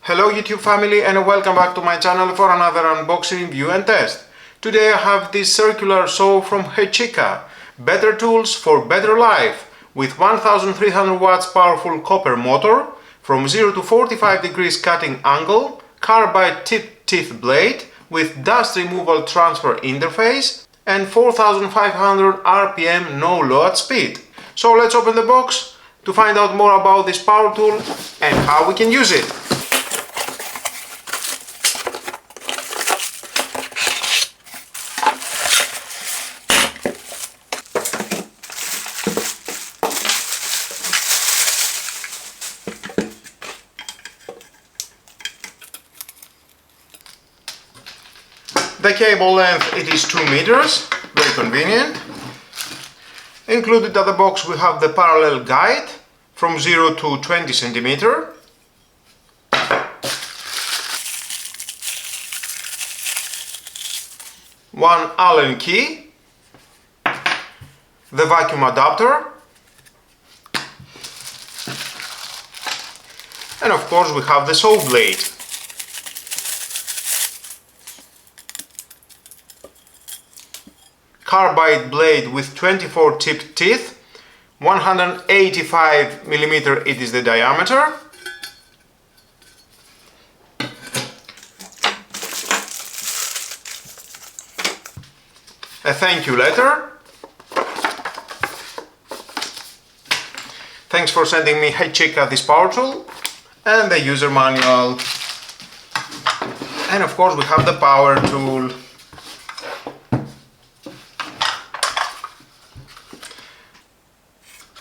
Hello YouTube family and welcome back to my channel for another unboxing, review and test. Today I have this circular saw from Hychika. Better tools for better life with 1300 watts powerful copper motor from 0 to 45 degrees cutting angle, carbide tipped teeth blade with dust removal transfer interface and 4500 RPM no load speed. So let's open the box to find out more about this power tool and how we can use it. The cable length, it is 2 meters, very convenient. Included at the box we have the parallel guide from 0 to 20 centimeter. One Allen key, the vacuum adapter, and of course we have the saw blade. Carbide blade with 24 tipped teeth, 185 mm it is the diameter. A thank you letter. Thanks for sending me Hychika this power tool, and the user manual. And of course we have the power tool.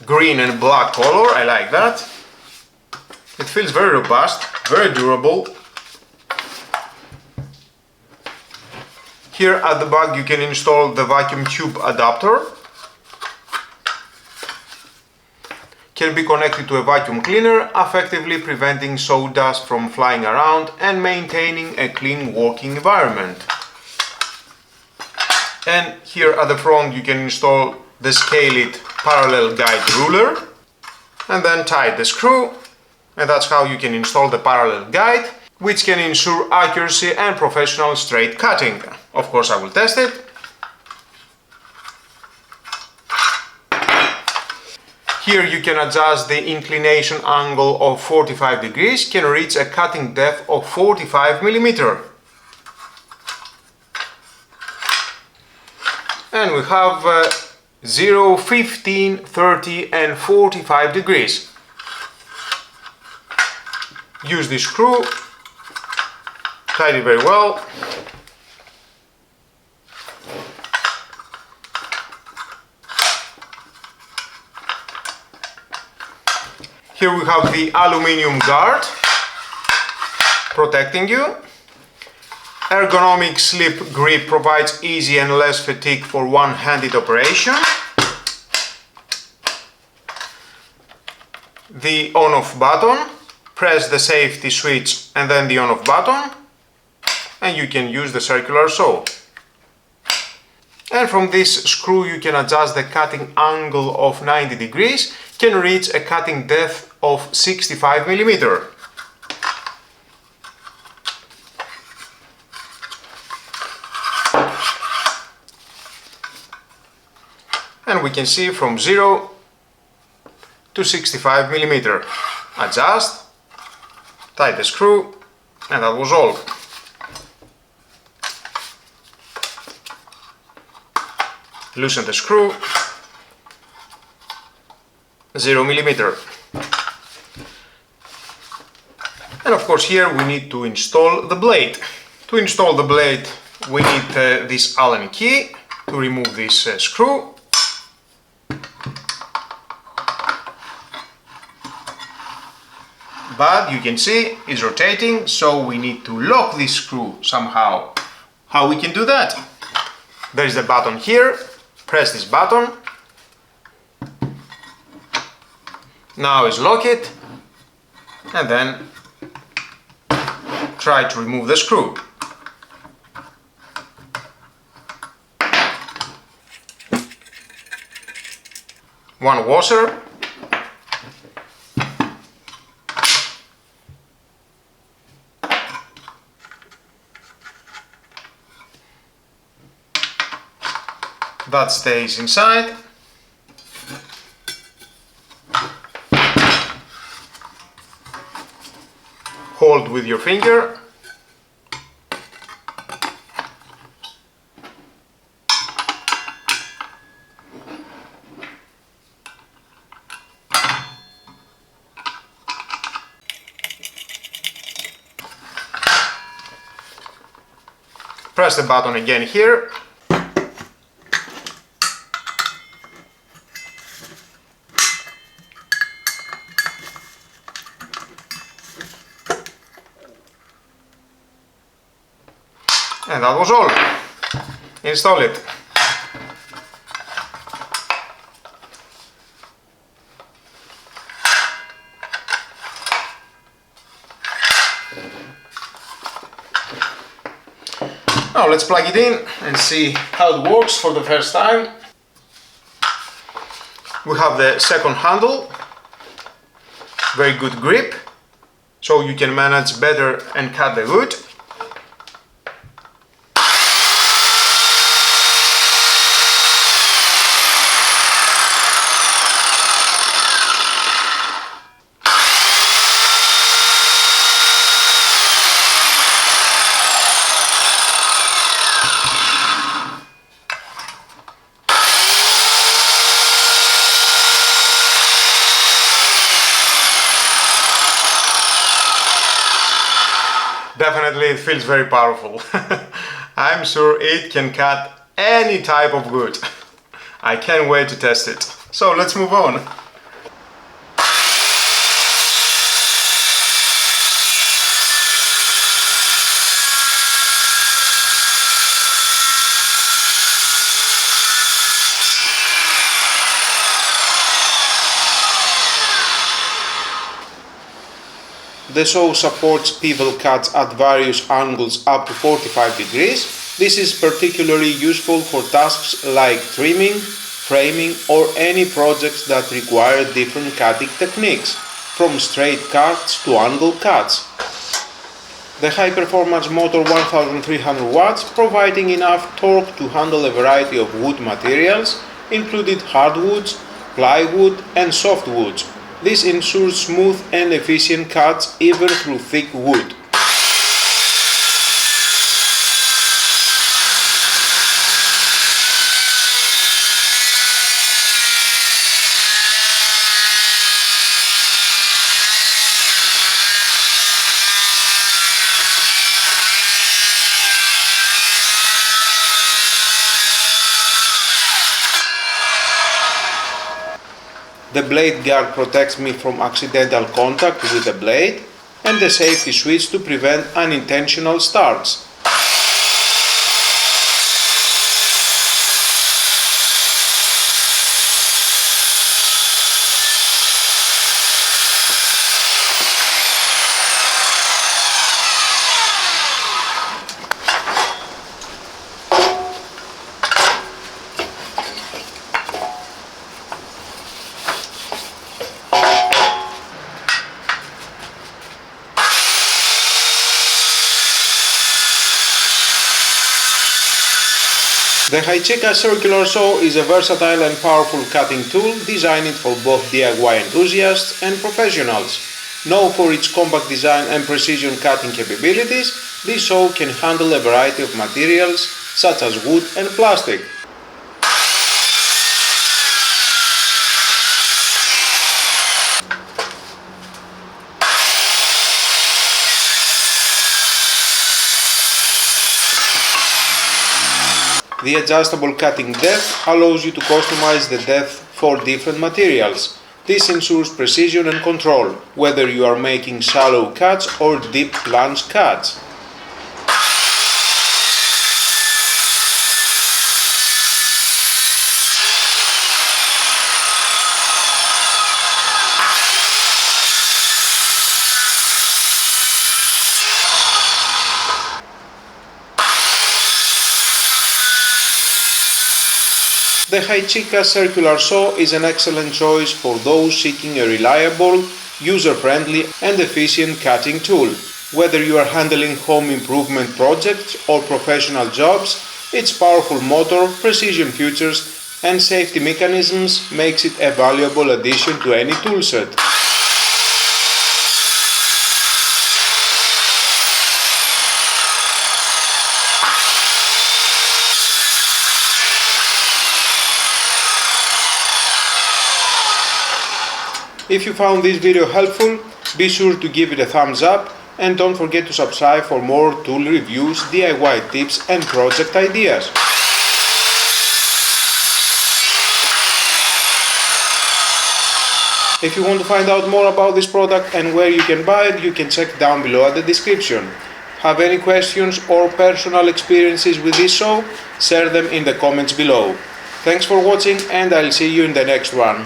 Green and black color, I like that. It feels very robust, very durable. Here at the back you can install the vacuum tube adapter. Can be connected to a vacuum cleaner, effectively preventing sawdust from flying around and maintaining a clean working environment. And here at the front you can install the Scale It parallel guide ruler and then tight the screw, and that's how you can install the parallel guide, which can ensure accuracy and professional straight cutting. Of course I will test it. Here you can adjust the inclination angle of 45 degrees, can reach a cutting depth of 45 mm. And we have 0, 15, 30 and 45 degrees. Use this screw, tight it very well. Here we have the aluminium guard protecting you. Ergonomic slip grip provides easy and less fatigue for one-handed operation. The on-off button, press the safety switch and then the on-off button, and you can use the circular saw. And from this screw you can adjust the cutting angle of 90 degrees, can reach a cutting depth of 65 mm. And we can see from 0 to 65 mm. Adjust, tight the screw, and that was all. Loosen the screw, 0 mm. And of course here we need to install the blade. To install the blade we need this Allen key to remove this screw. But you can see it's rotating, so we need to lock this screw somehow. How we can do that? There is the button here, press this button. Now is lock it, and then try to remove the screw. One washer, that stays inside. Hold with your finger. Press the button again here. And that was all. Install it. Now let's plug it in and see how it works for the first time. We have the second handle, very good grip, so you can manage better and cut the wood. Definitely it feels very powerful. I'm sure it can cut any type of wood. I can't wait to test it. So let's move on. The saw supports pivot cuts at various angles up to 45 degrees. This is particularly useful for tasks like trimming, framing, or any projects that require different cutting techniques, from straight cuts to angle cuts. The high-performance motor 1300 watts, providing enough torque to handle a variety of wood materials, including hardwoods, plywood, and softwoods. This ensures smooth and efficient cuts even through thick wood. The blade guard protects me from accidental contact with the blade, and the safety switch to prevent unintentional starts. The Hychika circular saw is a versatile and powerful cutting tool designed for both DIY enthusiasts and professionals. Known for its compact design and precision cutting capabilities, this saw can handle a variety of materials such as wood and plastic. The adjustable cutting depth allows you to customize the depth for different materials. This ensures precision and control, whether you are making shallow cuts or deep plunge cuts. The Hychika circular saw is an excellent choice for those seeking a reliable, user-friendly and efficient cutting tool. Whether you are handling home improvement projects or professional jobs, Its powerful motor, precision features and safety mechanisms makes it a valuable addition to any toolset. If you found this video helpful, be sure to give it a thumbs up and don't forget to subscribe for more tool reviews, DIY tips and project ideas. If you want to find out more about this product and where you can buy it, you can check down below at the description. Have any questions or personal experiences with this saw? Share them in the comments below. Thanks for watching and I'll see you in the next one.